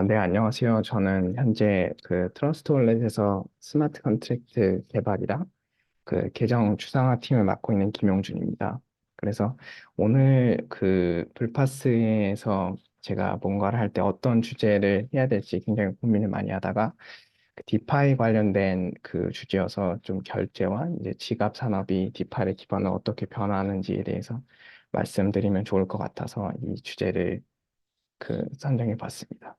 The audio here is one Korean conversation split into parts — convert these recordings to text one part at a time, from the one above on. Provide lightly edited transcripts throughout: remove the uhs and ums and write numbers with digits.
네, 안녕하세요. 저는 현재 그 트러스트 월렛에서 스마트 컨트랙트 개발이랑 그 계정 추상화 팀을 맡고 있는 김용준입니다. 그래서 오늘 그 불파스에서 제가 뭔가를 할 때 어떤 주제를 해야 될지 굉장히 고민을 많이 하다가 그 디파이 관련된 그 주제여서 좀 결제와 이제 지갑 산업이 디파이를 기반으로 어떻게 변화하는지에 대해서 말씀드리면 좋을 것 같아서 이 주제를 그 선정해 봤습니다.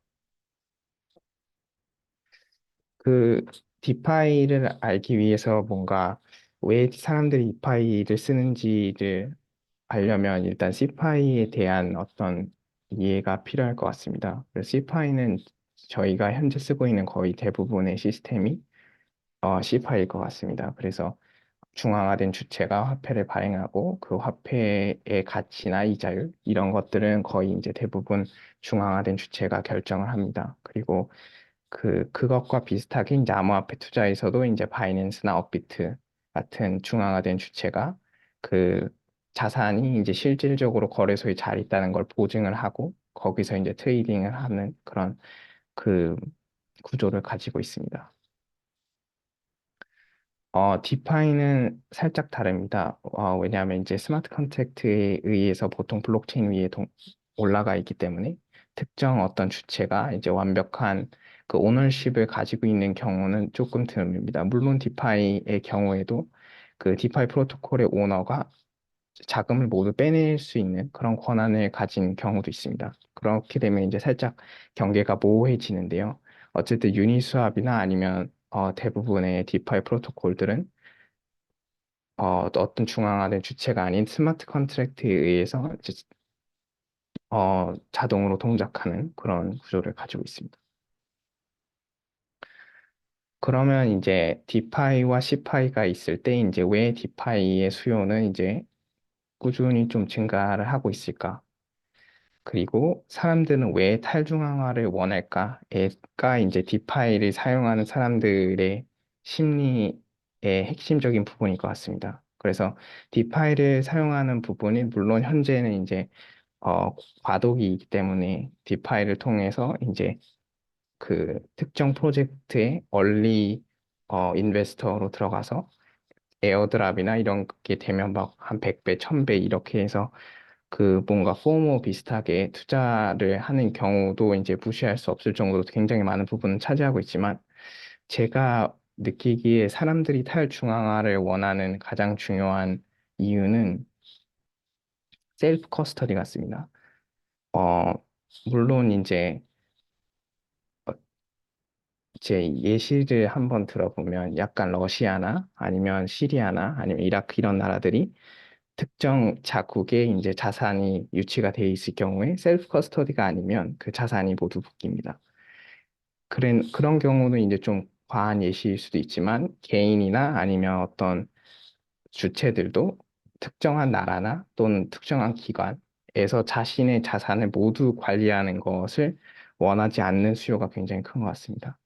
그 디파이를 알기 위해서 뭔가 왜 사람들이 디파이를 쓰는지를 알려면 일단 시파이에 대한 어떤 이해가 필요할 것 같습니다. 그래서 시파이는 저희가 현재 쓰고 있는 거의 대부분의 시스템이 시파이일 것 같습니다. 그래서 중앙화된 주체가 화폐를 발행하고 그 화폐의 가치나 이자율 이런 것들은 거의 이제 대부분 중앙화된 주체가 결정을 합니다. 그리고 그것과 비슷하게 이제 암호화폐 투자에서도 이제 바이낸스나 업비트 같은 중앙화된 주체가 그 자산이 이제 실질적으로 거래소에 잘 있다는 걸 보증을 하고 거기서 이제 트레이딩을 하는 그런 그 구조를 가지고 있습니다. 디파이는 살짝 다릅니다. 왜냐하면 이제 스마트 컨트랙트에 의해서 보통 블록체인 위에 올라가 있기 때문에 특정 어떤 주체가 이제 완벽한 그 오너십을 가지고 있는 경우는 조금 드뭅니다. 물론 디파이의 경우에도 그 디파이 프로토콜의 오너가 자금을 모두 빼낼 수 있는 그런 권한을 가진 경우도 있습니다. 그렇게 되면 이제 살짝 경계가 모호해지는데요. 어쨌든 유니스왑이나 아니면 대부분의 디파이 프로토콜들은 어떤 중앙화된 주체가 아닌 스마트 컨트랙트에 의해서 이제, 자동으로 동작하는 그런 구조를 가지고 있습니다. 그러면 이제 디파이와 시파이가 있을 때 이제 왜 디파이의 수요는 이제 꾸준히 좀 증가를 하고 있을까? 그리고 사람들은 왜 탈중앙화를 원할까?가 이제 디파이를 사용하는 사람들의 심리의 핵심적인 부분일 것 같습니다. 그래서 디파이를 사용하는 부분이 물론 현재는 이제 과도기이기 때문에 디파이를 통해서 이제 그 특정 프로젝트의 얼리 인베스터로 들어가서 에어드랍이나 이런 게 되면 막 한 100배, 1000배 이렇게 해서 그 뭔가 포모 비슷하게 투자를 하는 경우도 이제 무시할 수 없을 정도로 굉장히 많은 부분을 차지하고 있지만 제가 느끼기에 사람들이 탈중앙화를 원하는 가장 중요한 이유는 셀프 커스터디 같습니다. 어, 물론 이제 예시를 한번 들어보면 약간 러시아나 아니면 시리아나 아니면 이라크 이런 나라들이 특정 자국에 이제 자산이 유치가 돼 있을 경우에 셀프 커스터디가 아니면 그 자산이 모두 묶입니다. 그런 경우는 이제 좀 과한 예시일 수도 있지만 개인이나 아니면 어떤 주체들도 특정한 나라나 또는 특정한 기관에서 자신의 자산을 모두 관리하는 것을 원하지 않는 수요가 굉장히 큰 것 같습니다.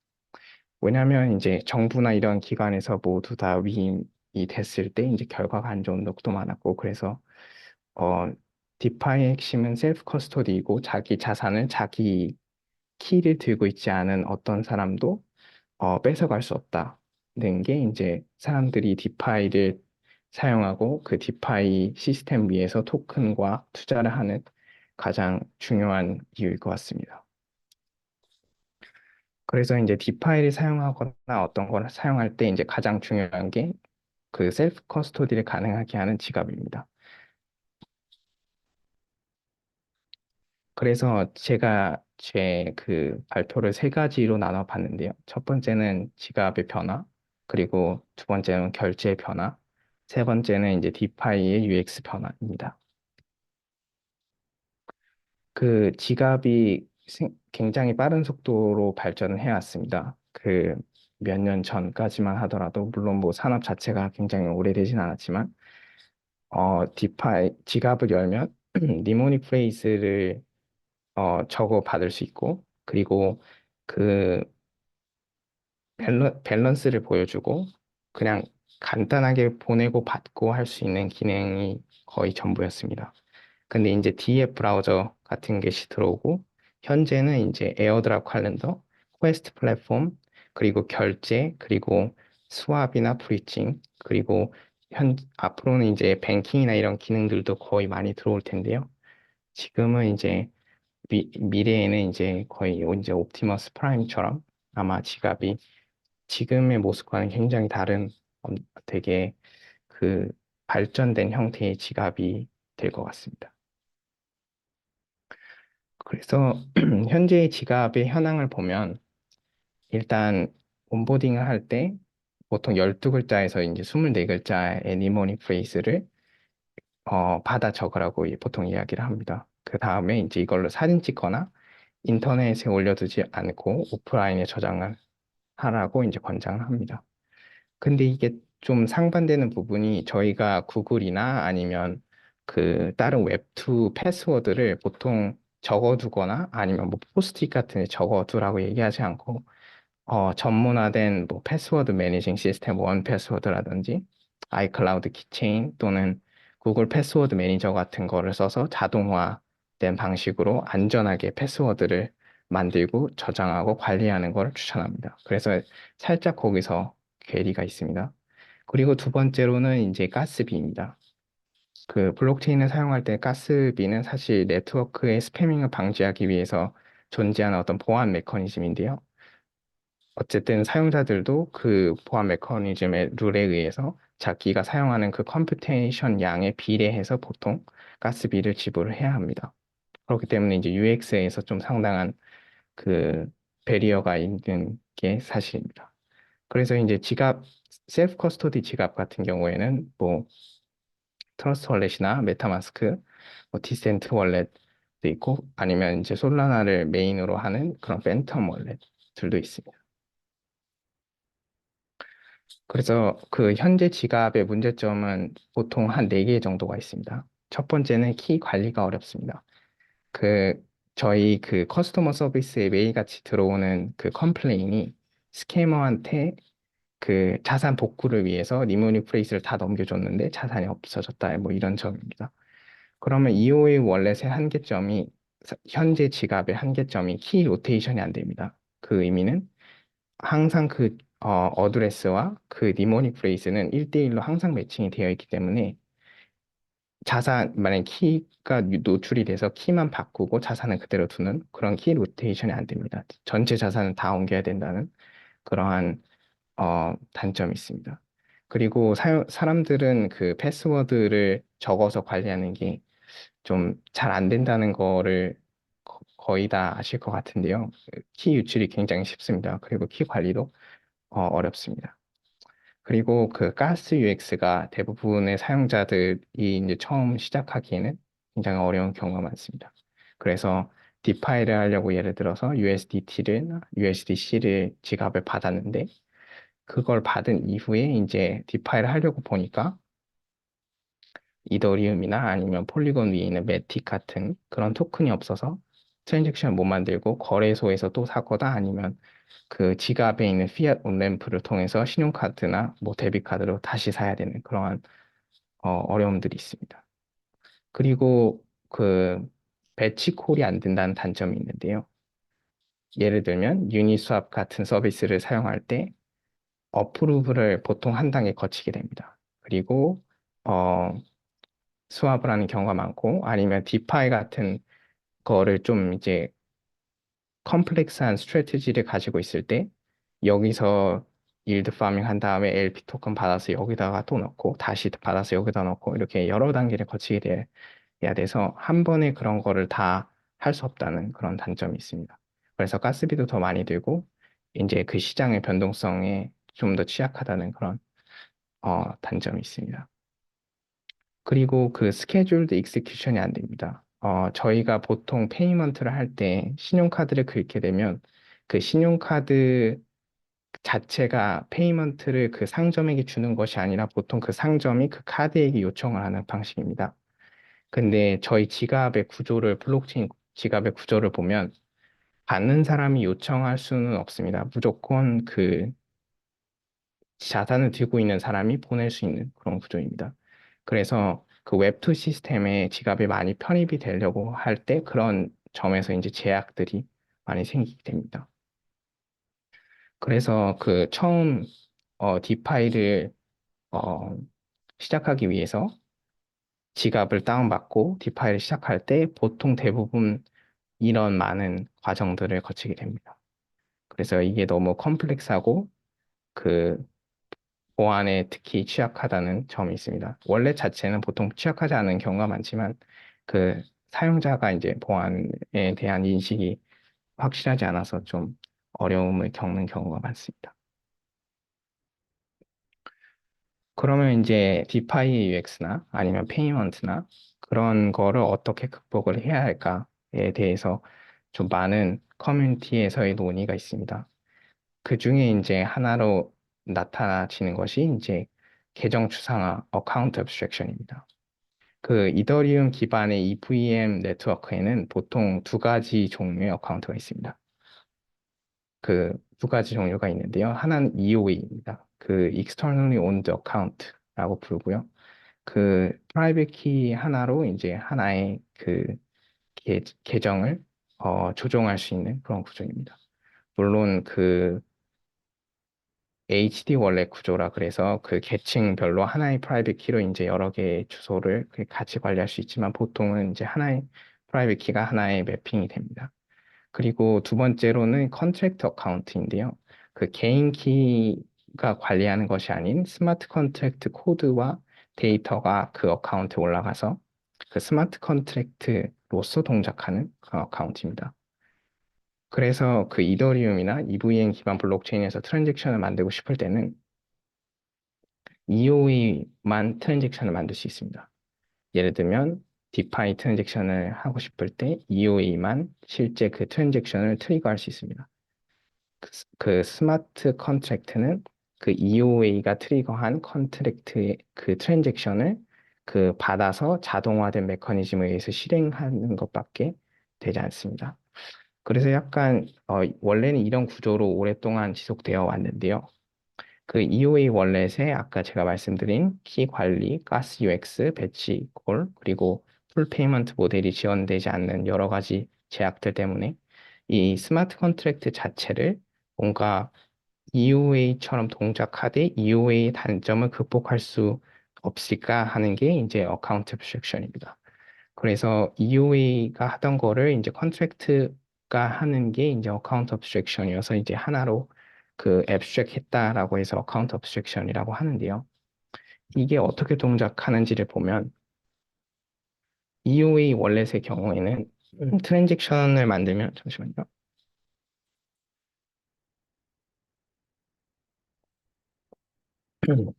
왜냐하면 이제 정부나 이런 기관에서 모두 다 위임이 됐을 때 이제 결과가 안 좋은 적도 많았고 그래서 어 디파이의 핵심은 셀프 커스토디이고 자기 자산을 자기 키를 들고 있지 않은 어떤 사람도 뺏어갈 수 없다는 게 이제 사람들이 디파이를 사용하고 그 디파이 시스템 위에서 토큰과 투자를 하는 가장 중요한 이유일 것 같습니다. 그래서 이제 디파이를 사용하거나 어떤 걸 사용할 때 이제 가장 중요한 게 그 셀프 커스토디를 가능하게 하는 지갑입니다. 그래서 제가 제 그 발표를 세 가지로 나눠 봤는데요. 첫 번째는 지갑의 변화, 그리고 두 번째는 결제의 변화, 세 번째는 이제 디파이의 UX 변화입니다. 그 지갑이 굉장히 빠른 속도로 발전을 해왔습니다. 그 몇 년 전까지만 하더라도 물론 뭐 산업 자체가 굉장히 오래되진 않았지만 디파이 지갑을 열면 니모니 프레이즈를 적어 받을 수 있고 그리고 그 밸런스를 보여주고 그냥 간단하게 보내고 받고 할 수 있는 기능이 거의 전부였습니다. 근데 이제 DF 브라우저 같은 것이 들어오고 현재는 이제 에어드랍 칼렌더, 퀘스트 플랫폼, 그리고 결제, 그리고 스왑이나 브리칭, 그리고 앞으로는 이제 뱅킹이나 이런 기능들도 거의 많이 들어올 텐데요. 지금은 이제 미래에는 이제 거의 이제 옵티머스 프라임처럼 아마 지갑이 지금의 모습과는 굉장히 다른 되게 그 발전된 형태의 지갑이 될 것 같습니다. 그래서 현재의 지갑의 현황을 보면 일단 온보딩을 할 때 보통 12글자에서 이제 24글자의 니모닉 프레이즈를 받아 적으라고 보통 이야기를 합니다. 그 다음에 이제 이걸로 사진 찍거나 인터넷에 올려두지 않고 오프라인에 저장을 하라고 이제 권장을 합니다. 근데 이게 좀 상반되는 부분이 저희가 구글이나 아니면 그 다른 웹2 패스워드를 보통 적어두거나 아니면 뭐 포스트잇 같은 데 적어두라고 얘기하지 않고 전문화된 뭐 패스워드 매니징 시스템 원 패스워드라든지 아이클라우드 키체인 또는 구글 패스워드 매니저 같은 거를 써서 자동화된 방식으로 안전하게 패스워드를 만들고 저장하고 관리하는 걸 추천합니다. 그래서 살짝 거기서 괴리가 있습니다. 그리고 두 번째로는 이제 가스비입니다. 그 블록체인을 사용할 때 가스비는 사실 네트워크의 스패밍을 방지하기 위해서 존재하는 어떤 보안 메커니즘인데요. 어쨌든 사용자들도 그 보안 메커니즘의 룰에 의해서 자기가 사용하는 그 컴퓨테이션 양에 비례해서 보통 가스비를 지불을 해야 합니다. 그렇기 때문에 이제 UX에서 좀 상당한 그 배리어가 있는 게 사실입니다. 그래서 이제 셀프 커스토디 지갑 같은 경우에는 뭐 트러스트 월렛이나 메타마스크, 뭐 디센트 월렛도 있고 아니면 이제 솔라나를 메인으로 하는 그런 팬텀 월렛들도 있습니다. 그래서 그 현재 지갑의 문제점은 보통 한 4개 정도가 있습니다. 첫 번째는 키 관리가 어렵습니다. 그 저희 그 커스터머 서비스에 매일같이 들어오는 그 컴플레인이 스캐머한테 그 자산 복구를 위해서 니모니 프레이스를 다 넘겨줬는데 자산이 없어졌다. 뭐 이런 점입니다. 그러면 EOA 월렛의 한계점이 현재 지갑의 한계점이 키 로테이션이 안 됩니다. 그 의미는 항상 그 어드레스와 그 니모닉 프레이즈는 1대1로 항상 매칭이 되어 있기 때문에 만약 키가 노출이 돼서 키만 바꾸고 자산을 그대로 두는 그런 키 로테이션이 안 됩니다. 전체 자산을 다 옮겨야 된다는 그러한 단점이 있습니다. 그리고 사람들은 그 패스워드를 적어서 관리하는 게 좀 잘 안 된다는 거를 거의 다 아실 것 같은데요. 키 유출이 굉장히 쉽습니다. 그리고 키 관리도 어렵습니다. 그리고 그 가스 UX가 대부분의 사용자들이 이제 처음 시작하기에는 굉장히 어려운 경우가 많습니다. 그래서 디파이를 하려고 예를 들어서 USDC를 지갑을 받았는데 그걸 받은 이후에 이제 디파이를 하려고 보니까 이더리움이나 아니면 폴리곤 위에 있는 매틱 같은 그런 토큰이 없어서 트랜잭션을 못 만들고 거래소에서 또 사거나 아니면 그 지갑에 있는 피앗 온램프를 통해서 신용카드나 뭐 데비카드로 다시 사야 되는 그러한 어려움들이 있습니다. 그리고 그 배치 콜이 안 된다는 단점이 있는데요. 예를 들면 유니스왑 같은 서비스를 사용할 때 어프루브를 보통 한 단계 거치게 됩니다. 그리고 어, 스왑을 하는 경우가 많고 아니면 디파이 같은 거를 좀 이제 컴플렉스한 스트래티지를 가지고 있을 때 여기서 일드 파밍 한 다음에 LP 토큰 받아서 여기다가 또 넣고 다시 받아서 여기다 넣고 이렇게 여러 단계를 거치게 돼야 돼서 한 번에 그런 거를 다 할 수 없다는 그런 단점이 있습니다. 그래서 가스비도 더 많이 들고 이제 그 시장의 변동성에 좀 더 취약하다는 그런 단점이 있습니다. 그리고 그 스케줄드 익스큐션이 안 됩니다. 저희가 보통 페이먼트를 할 때 신용카드를 긁게 되면 그 신용카드 자체가 페이먼트를 그 상점에게 주는 것이 아니라 보통 그 상점이 그 카드에게 요청을 하는 방식입니다. 근데 저희 블록체인 지갑의 구조를 보면 받는 사람이 요청할 수는 없습니다. 무조건 그 자산을 들고 있는 사람이 보낼 수 있는 그런 구조입니다. 그래서 그 웹2 시스템에 지갑이 많이 편입이 되려고 할 때 그런 점에서 이제 제약들이 많이 생기게 됩니다. 그래서 그 처음 디파이를 어, 시작하기 위해서 지갑을 다운받고 디파이를 시작할 때 보통 대부분 이런 많은 과정들을 거치게 됩니다. 그래서 이게 너무 컴플렉스하고 그 보안에 특히 취약하다는 점이 있습니다. 원래 자체는 보통 취약하지 않은 경우가 많지만 그 사용자가 이제 보안에 대한 인식이 확실하지 않아서 좀 어려움을 겪는 경우가 많습니다. 그러면 이제 디파이 UX나 아니면 페이먼트나 그런 거를 어떻게 극복을 해야 할까에 대해서 좀 많은 커뮤니티에서의 논의가 있습니다. 그 중에 이제 하나로 나타나지는 것이 이제 계정 추상화, 어카운트 abstraction입니다. 그 이더리움 기반의 EVM 네트워크에는 보통 두 가지 종류의 어카운트가 있습니다. 그 두 가지 종류가 있는데요. 하나는 EOA입니다. 그 Externally Owned Account라고 부르고요. 그 프라이빗 키 하나로 이제 하나의 그 계정을 조종할 수 있는 그런 구조입니다. 물론 그 HD 월렛 구조라 그래서 그 계층별로 하나의 프라이빗 키로 이제 여러 개의 주소를 같이 관리할 수 있지만 보통은 이제 하나의 프라이빗 키가 하나의 매핑이 됩니다. 그리고 두 번째로는 컨트랙트 어카운트인데요. 그 개인 키가 관리하는 것이 아닌 스마트 컨트랙트 코드와 데이터가 그 어카운트에 올라가서 그 스마트 컨트랙트로서 동작하는 그런 어카운트입니다. 그래서 그 이더리움이나 EVM 기반 블록체인에서 트랜잭션을 만들고 싶을 때는 EOA만 트랜잭션을 만들 수 있습니다. 예를 들면 디파이 트랜잭션을 하고 싶을 때 EOA만 실제 그 트랜잭션을 트리거할 수 있습니다. 그 스마트 컨트랙트는 그 EOA가 트리거한 컨트랙트의 그 트랜잭션을 그 받아서 자동화된 메커니즘에 의해서 실행하는 것밖에 되지 않습니다. 그래서 약간 원래는 이런 구조로 오랫동안 지속되어 왔는데요. 그 EOA 월렛에 아까 제가 말씀드린 키 관리, 가스 UX, 배치 콜, 그리고 풀 페이먼트 모델이 지원되지 않는 여러 가지 제약들 때문에 이 스마트 컨트랙트 자체를 뭔가 EOA처럼 동작하되 EOA의 단점을 극복할 수 없을까 하는 게 이제 어카운트 abstraction입니다. 그래서 EOA가 하던 거를 이제 컨트랙트가 하는 게 이제 어카운트 abstraction이어서 이제 하나로 그 abstract 했다라고 해서 어카운트 abstraction이라고 하는데요. 이게 어떻게 동작하는지를 보면 EOA 월렛의 경우에는 트랜잭션을 만들면 잠시만요.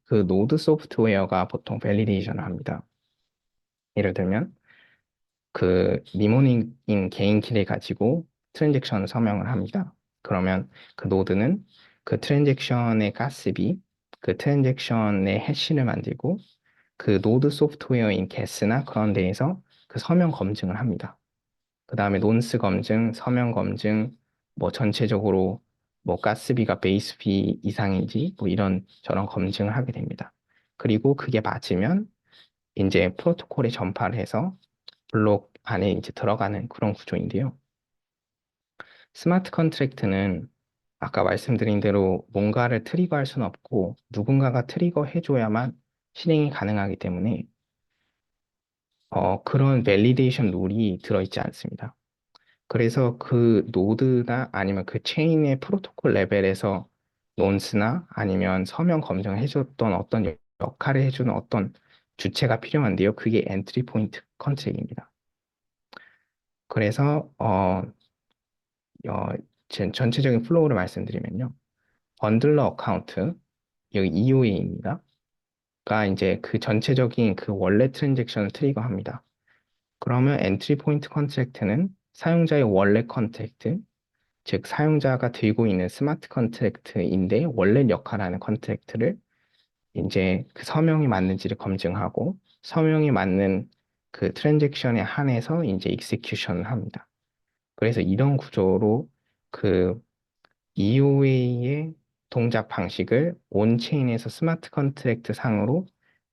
그 노드 소프트웨어가 보통 밸리데이션을 합니다. 예를 들면 그 니모닉인 개인 키를 가지고 트랜잭션을 서명을 합니다. 그러면 그 노드는 그 트랜잭션의 가스비, 그 트랜잭션의 해시를 만들고 그 노드 소프트웨어인 게스나 그런 데에서 그 서명 검증을 합니다. 그 다음에 논스 검증, 서명 검증, 뭐 전체적으로 뭐 가스비가 베이스비 이상인지 뭐 이런 저런 검증을 하게 됩니다. 그리고 그게 맞으면 이제 프로토콜에 전파를 해서 블록 안에 이제 들어가는 그런 구조인데요. 스마트 컨트랙트는 아까 말씀드린 대로 뭔가를 트리거할 수는 없고 누군가가 트리거 해줘야만 실행이 가능하기 때문에 그런 밸리데이션 룰이 들어있지 않습니다. 그래서 그 노드나 아니면 그 체인의 프로토콜 레벨에서 논스나 아니면 서명 검증을 해줬던 어떤 역할을 해주는 어떤 주체가 필요한데요. 그게 엔트리 포인트 컨트랙입니다. 그래서 어, 전체적인 플로우를 말씀드리면요. 번들러 어카운트, 여기 EOA입니다. 가 이제 그 전체적인 그 원래 트랜잭션을 트리거합니다. 그러면 엔트리 포인트 컨트랙트는 사용자의 원래 컨트랙트, 즉 사용자가 들고 있는 스마트 컨트랙트인데 원래 역할하는 컨트랙트를 이제 그 서명이 맞는지를 검증하고 서명이 맞는 그 트랜잭션에 한해서 이제 익스큐션을 합니다. 그래서 이런 구조로 그 EOA의 동작 방식을 온체인에서 스마트 컨트랙트 상으로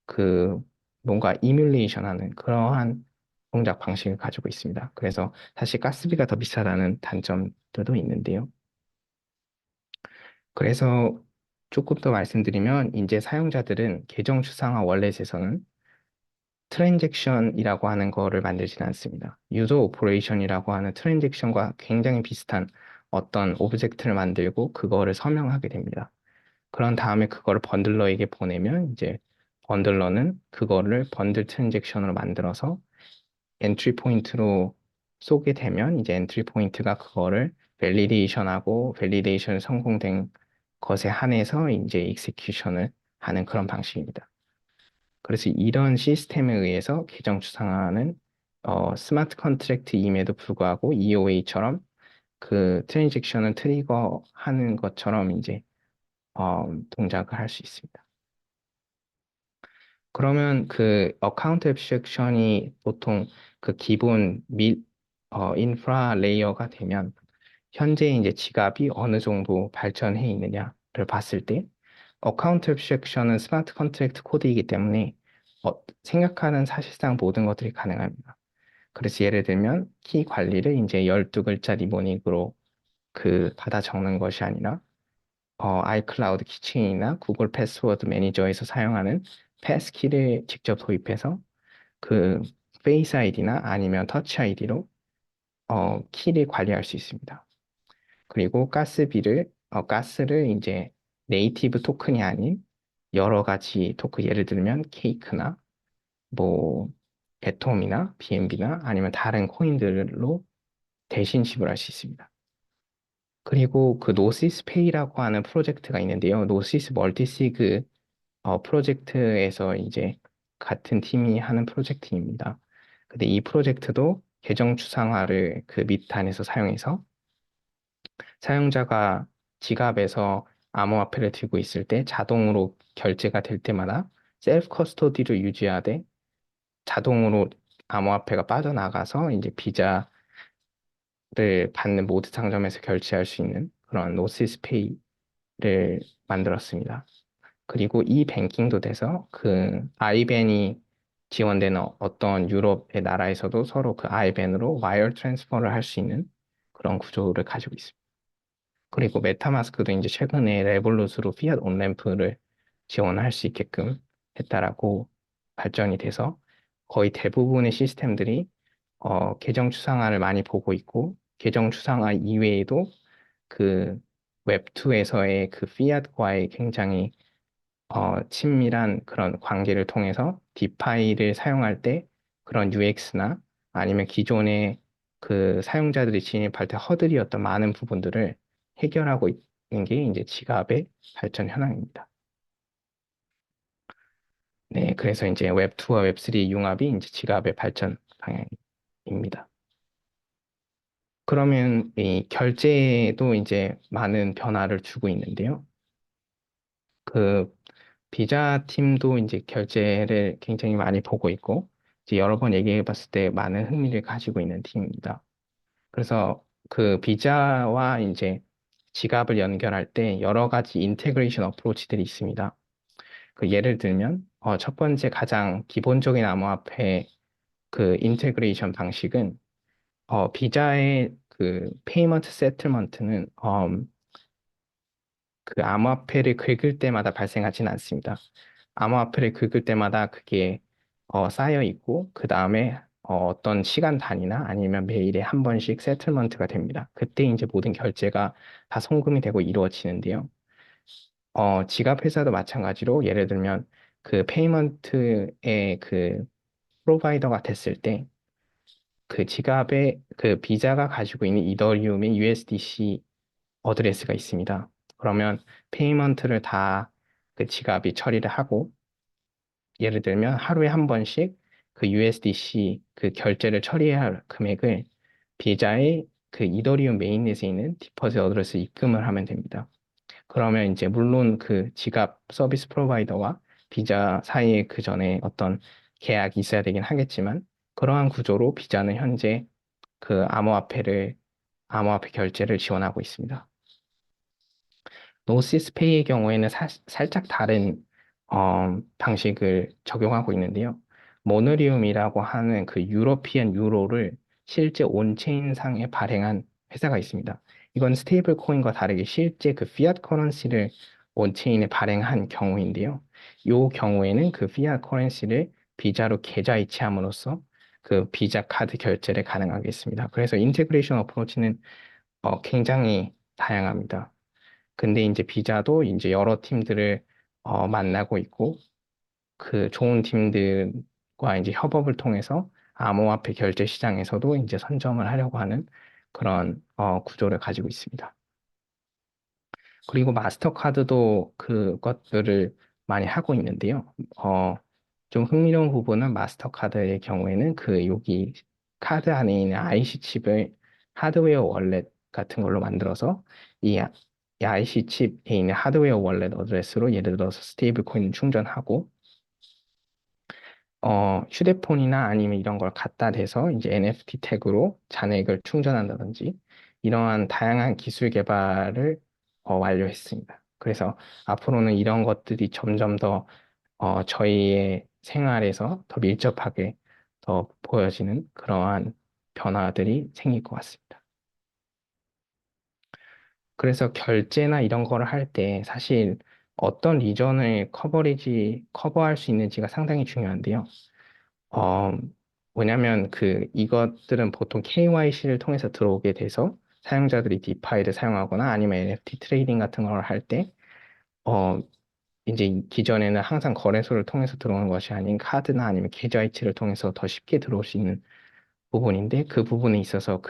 그 뭔가 이뮬레이션 하는 그러한 동작 방식을 가지고 있습니다. 그래서 사실 가스비가 더 비싸다는 단점들도 있는데요. 그래서 조금 더 말씀드리면 이제 사용자들은 계정 추상화 월렛에서는 트랜잭션이라고 하는 거를 만들지는 않습니다. 유저 오퍼레이션이라고 하는 트랜잭션과 굉장히 비슷한 어떤 오브젝트를 만들고 그거를 서명하게 됩니다. 그런 다음에 그거를 번들러에게 보내면 이제 번들러는 그거를 번들 트랜잭션으로 만들어서 엔트리 포인트로 쏘게 되면 이제 엔트리 포인트가 그거를 밸리데이션하고 밸리데이션 성공된 것에 한해서 이제 익세큐션을 하는 그런 방식입니다. 그래서 이런 시스템에 의해서 계정 추상화는 스마트 컨트랙트임에도 불구하고 EOA처럼 그 트랜잭션을 트리거하는 것처럼 이제 동작을 할 수 있습니다. 그러면 그 어카운트 앱스트랙션이 보통 그 기본 인프라 레이어가 되면 현재 이제 지갑이 어느 정도 발전해 있느냐를 봤을 때 어카운트 앱스트랙션은 스마트 컨트랙트 코드이기 때문에 생각하는 사실상 모든 것들이 가능합니다. 그래서 예를 들면 키 관리를 이제 12글자 리모닉으로 그 받아 적는 것이 아니라 아이클라우드 키체인이나 구글 패스워드 매니저에서 사용하는 패스키를 직접 도입해서 그 페이스 아이디나 아니면 터치 아이디로 키를 관리할 수 있습니다. 그리고 가스를 이제 네이티브 토큰이 아닌 여러 가지 토큰, 예를 들면 케이크나 뭐 에톰이나 BNB나 아니면 다른 코인들로 대신 지불할 수 있습니다. 그리고 그 노시스페이라고 하는 프로젝트가 있는데요. 노시스 멀티시그 프로젝트에서 이제 같은 팀이 하는 프로젝트입니다. 근데 이 프로젝트도 계정 추상화를 그 밑단에서 사용해서 사용자가 지갑에서 암호화폐를 들고 있을 때 자동으로 결제가 될 때마다 셀프 커스토디를 유지하되 자동으로 암호화폐가 빠져나가서 이제 비자를 받는 모드 상점에서 결제할 수 있는 그런 노시스페이를 만들었습니다. 그리고 이 뱅킹도 돼서 그 아이밴이 지원되는 어떤 유럽의 나라에서도 서로 그 아이밴으로 와이어 트랜스퍼를 할 수 있는 그런 구조를 가지고 있습니다. 그리고 메타마스크도 이제 최근에 레볼루트로 피앗 온램프를 지원할 수 있게끔 했다라고 발전이 돼서 거의 대부분의 시스템들이 계정 추상화를 많이 보고 있고 계정 추상화 이외에도 그 웹2에서의 그 피앗과의 굉장히 친밀한 그런 관계를 통해서 디파이를 사용할 때 그런 UX나 아니면 기존의 그 사용자들이 진입할 때 허들이었던 많은 부분들을 해결하고 있는 게 이제 지갑의 발전 현황입니다. 네, 그래서 이제 웹2와 웹3 융합이 이제 지갑의 발전 방향입니다. 그러면 이 결제도 이제 많은 변화를 주고 있는데요. 그 비자 팀도 이제 결제를 굉장히 많이 보고 있고, 이제 여러 번 얘기해 봤을 때 많은 흥미를 가지고 있는 팀입니다. 그래서 그 비자와 이제 지갑을 연결할 때 여러 가지 인테그레이션 어프로치들이 있습니다. 그 예를 들면, 첫 번째 가장 기본적인 암호화폐 그 인테그레이션 방식은, 비자의 그 페이먼트 세틀먼트는, 그 암호화폐를 긁을 때마다 발생하진 않습니다. 암호화폐를 긁을 때마다 그게 쌓여 있고 그 다음에 어떤 시간 단위나 아니면 매일에 한 번씩 세틀먼트가 됩니다. 그때 이제 모든 결제가 다 송금이 되고 이루어지는데요. 지갑 회사도 마찬가지로 예를 들면 그 페이먼트의 그 프로바이더가 됐을 때 그 지갑에 그 비자가 가지고 있는 이더리움의 USDC 어드레스가 있습니다. 그러면 페이먼트를 다 그 지갑이 처리를 하고 예를 들면 하루에 한 번씩 그 USDC 그 결제를 처리해야 할 금액을 비자의 그 이더리움 메인넷에 있는 디퍼짓 어드레스 입금을 하면 됩니다. 그러면 이제 물론 그 지갑 서비스 프로바이더와 비자 사이에 그 전에 어떤 계약이 있어야 되긴 하겠지만 그러한 구조로 비자는 현재 그 암호화폐 결제를 지원하고 있습니다. 노시스페이의 경우에는 살짝 다른 방식을 적용하고 있는데요. 모노리움이라고 하는 그 유러피안 유로를 실제 온체인상에 발행한 회사가 있습니다. 이건 스테이블 코인과 다르게 실제 그 피앗 커런시를 온체인에 발행한 경우인데요. 이 경우에는 그 피앗 커런시를 비자로 계좌 이체함으로써 그 비자 카드 결제를 가능하게 했습니다. 그래서 인테그레이션 어프로치는 굉장히 다양합니다. 근데 이제 비자도 이제 여러 팀들을 만나고 있고 그 좋은 팀들과 이제 협업을 통해서 암호화폐 결제 시장에서도 이제 선점을 하려고 하는 그런 구조를 가지고 있습니다. 그리고 마스터카드도 그것들을 많이 하고 있는데요. 좀 흥미로운 부분은 마스터카드의 경우에는 그 여기 카드 안에 있는 IC 칩을 하드웨어 월렛 같은 걸로 만들어서 이 IC 칩에 있는 하드웨어 월렛 어드레스로 예를 들어서 스테이블 코인을 충전하고 휴대폰이나 아니면 이런 걸 갖다 대서 이제 NFT 태그로 잔액을 충전한다든지 이러한 다양한 기술 개발을 완료했습니다. 그래서 앞으로는 이런 것들이 점점 더 저희의 생활에서 더 밀접하게 더 보여지는 그러한 변화들이 생길 것 같습니다. 그래서 결제나 이런 거를 할 때 사실 어떤 리전을 커버할 수 있는지가 상당히 중요한데요. 어, 왜냐면 이것들은 보통 KYC를 통해서 들어오게 돼서 사용자들이 디파이를 사용하거나 아니면 NFT 트레이딩 같은 걸 할 때, 어, 이제 기존에는 항상 거래소를 통해서 들어오는 것이 아닌 카드나 아니면 계좌이체를 통해서 더 쉽게 들어올 수 있는 부분인데 그 부분에 있어서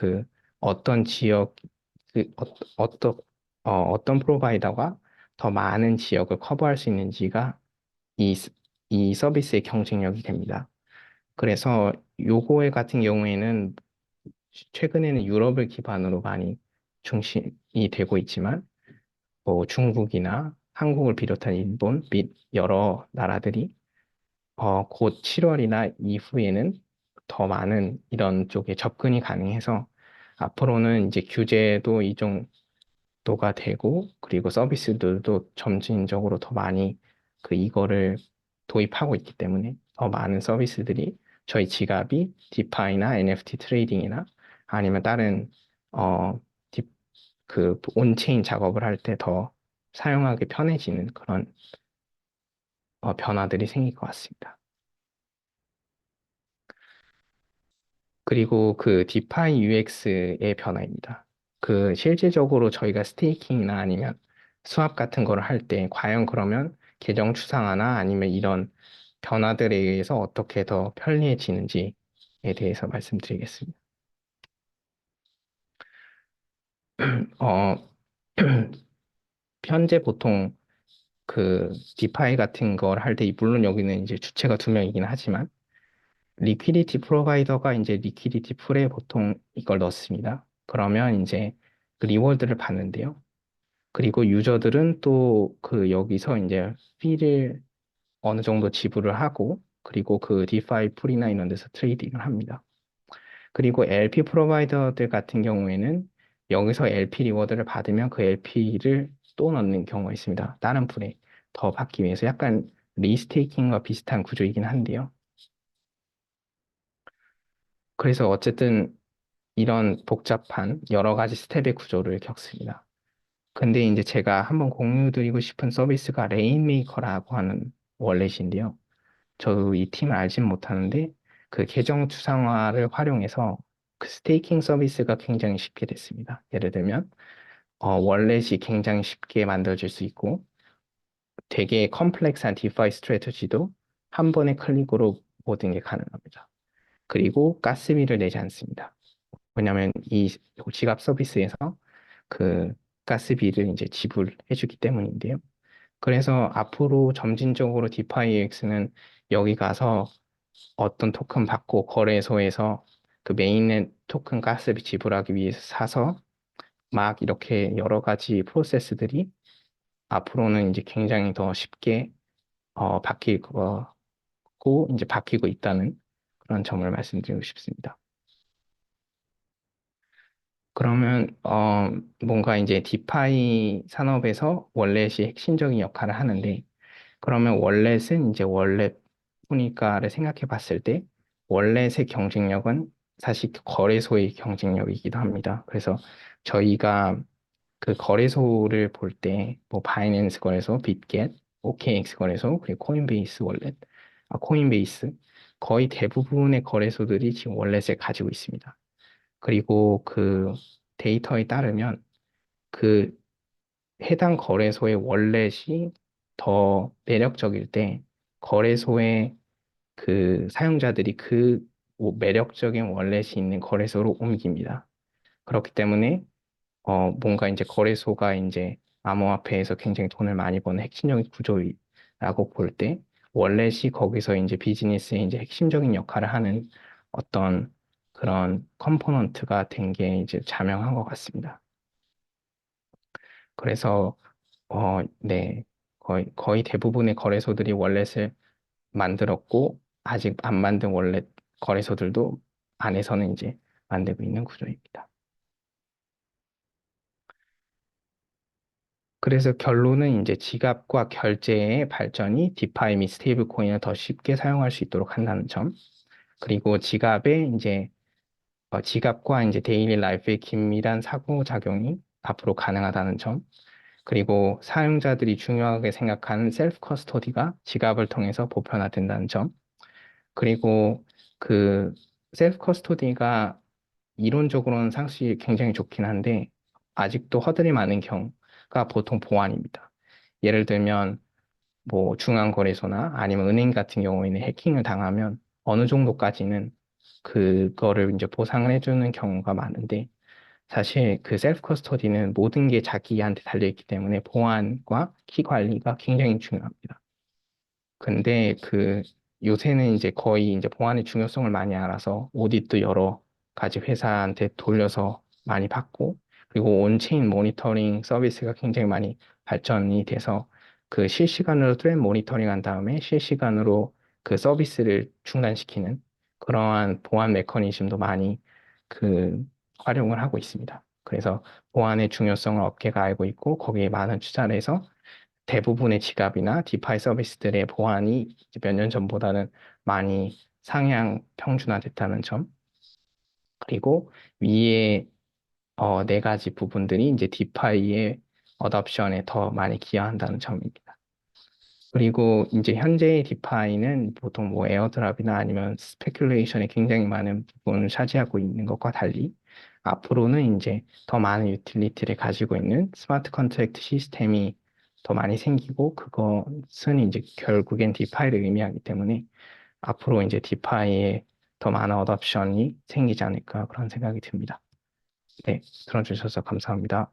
어떤 지역, 그 어, 어떤, 어떤 프로바이더가 더 많은 지역을 커버할 수 있는지가 이, 이 서비스의 경쟁력이 됩니다. 그래서 요거에 같은 경우에는 최근에는 유럽을 기반으로 많이 중심이 되고 있지만 뭐 중국이나 한국을 비롯한 일본 및 여러 나라들이 곧 7월이나 이후에는 더 많은 이런 쪽에 접근이 가능해서 앞으로는 이제 규제도 이 정도가 되고 그리고 서비스들도 점진적으로 더 많이 이거를 도입하고 있기 때문에 더 많은 서비스들이 저희 지갑이 디파이나 NFT 트레이딩이나 아니면 다른 어, 디, 온체인 작업을 할 때 더 사용하기 편해지는 그런 변화들이 생길 것 같습니다. 그리고 그 디파이 UX의 변화입니다. 실질적으로 저희가 스테이킹이나 아니면 수합 같은 거를 할 때 과연 그러면 계정 추상화나 아니면 이런 변화들에 의해서 어떻게 더 편리해지는지에 대해서 말씀드리겠습니다. 어, 현재 보통 디파이 같은 걸 할 때, 물론 여기는 이제 주체가 두 명이긴 하지만, 리퀴디티 프로바이더가 이제 리퀴디티 풀에 보통 이걸 넣습니다. 그러면 이제 그 리워드를 받는데요. 그리고 유저들은 또 여기서 이제 피를 어느 정도 지불을 하고, 그리고 그 디파이 풀이나 이런 데서 트레이딩을 합니다. 그리고 LP 프로바이더들 같은 경우에는 여기서 LP 리워드를 받으면 그 LP를 또 넣는 경우가 있습니다. 다른 풀에 더 받기 위해서 약간 리스테이킹과 비슷한 구조이긴 한데요. 그래서 어쨌든 이런 복잡한 여러 가지 스텝의 구조를 겪습니다. 근데 이제 제가 한번 공유드리고 싶은 서비스가 레인메이커라고 하는 월렛인데요. 저도 이 팀을 알진 못하는데 그 계정 추상화를 활용해서 그 스테이킹 서비스가 굉장히 쉽게 됐습니다. 예를 들면 월렛이 굉장히 쉽게 만들어질 수 있고 되게 컴플렉스한 디파이 스트래터지도 한 번의 클릭으로 모든 게 가능합니다. 그리고 가스비를 내지 않습니다. 왜냐하면 이 지갑 서비스에서 그 가스비를 이제 지불해주기 때문인데요. 그래서 앞으로 점진적으로 디파이엑스는 여기 가서 어떤 토큰 받고 거래소에서 그 메인넷 토큰 가스비 지불하기 위해서 사서 막 이렇게 여러 가지 프로세스들이 앞으로는 이제 굉장히 더 쉽게 바뀌고 이제 바뀌고 있다는 그런 점을 말씀드리고 싶습니다. 그러면 뭔가 이제 디파이 산업에서 월렛이 핵심적인 역할을 하는데 그러면 월렛은 이제 보니까를 생각해 봤을 때 월렛의 경쟁력은 사실 그 거래소의 경쟁력이기도 합니다. 그래서 저희가 그 거래소를 볼 때 뭐 바이낸스 거래소, 빗겟, OKX 거래소, 그리고 코인베이스 월렛, 코인베이스 거의 대부분의 거래소들이 지금 월렛을 가지고 있습니다. 그리고 그 데이터에 따르면 그 해당 거래소의 월렛이 더 매력적일 때 거래소의 그 사용자들이 그 매력적인 월렛이 있는 거래소로 옮깁니다. 그렇기 때문에 뭔가 이제 거래소가 이제 암호화폐에서 굉장히 돈을 많이 버는 핵심적인 구조라고 볼 때 월렛이 거기서 이제 비즈니스의 이제 핵심적인 역할을 하는 어떤 그런 컴포넌트가 된 게 이제 자명한 것 같습니다. 그래서 네. 거의 대부분의 거래소들이 월렛을 만들었고 아직 안 만든 월렛 거래소들도 안에서는 이제 만들고 있는 구조입니다. 그래서 결론은 이제 지갑과 결제의 발전이 디파이 및 스테이블 코인을 더 쉽게 사용할 수 있도록 한다는 점. 그리고 지갑과 이제 데일리 라이프의 긴밀한 상호작용이 앞으로 가능하다는 점. 그리고 사용자들이 중요하게 생각하는 셀프 커스토디가 지갑을 통해서 보편화된다는 점. 그리고 그 셀프 커스토디가 이론적으로는 사실 굉장히 좋긴 한데 아직도 허들이 많은 경우가 보통 보안입니다. 예를 들면 뭐 중앙거래소나 아니면 은행 같은 경우에는 해킹을 당하면 어느 정도까지는 그거를 이제 보상을 해주는 경우가 많은데 사실 그 셀프 커스터디는 모든 게 자기한테 달려있기 때문에 보안과 키 관리가 굉장히 중요합니다. 근데 요새는 이제 거의 이제 보안의 중요성을 많이 알아서 오디도 여러 가지 회사한테 돌려서 많이 받고 그리고 온체인 모니터링 서비스가 굉장히 많이 발전이 돼서 그 실시간으로 트렌 모니터링 한 다음에 실시간으로 그 서비스를 중단시키는 그러한 보안 메커니즘도 많이 그 활용을 하고 있습니다. 그래서 보안의 중요성을 업계가 알고 있고 거기에 많은 투자를 해서 대부분의 지갑이나 디파이 서비스들의 보안이 몇 년 전보다는 많이 상향 평준화됐다는 점, 그리고 위에 네 가지 부분들이 이제 디파이의 어답션에 더 많이 기여한다는 점입니다. 그리고 이제 현재의 디파이는 보통 뭐 에어드랍이나 아니면 스페큘레이션에 굉장히 많은 부분을 차지하고 있는 것과 달리 앞으로는 이제 더 많은 유틸리티를 가지고 있는 스마트 컨트랙트 시스템이 더 많이 생기고 그것은 이제 결국엔 디파이를 의미하기 때문에 앞으로 이제 디파이에 더 많은 어답션이 생기지 않을까 그런 생각이 듭니다. 네, 들어주셔서 감사합니다.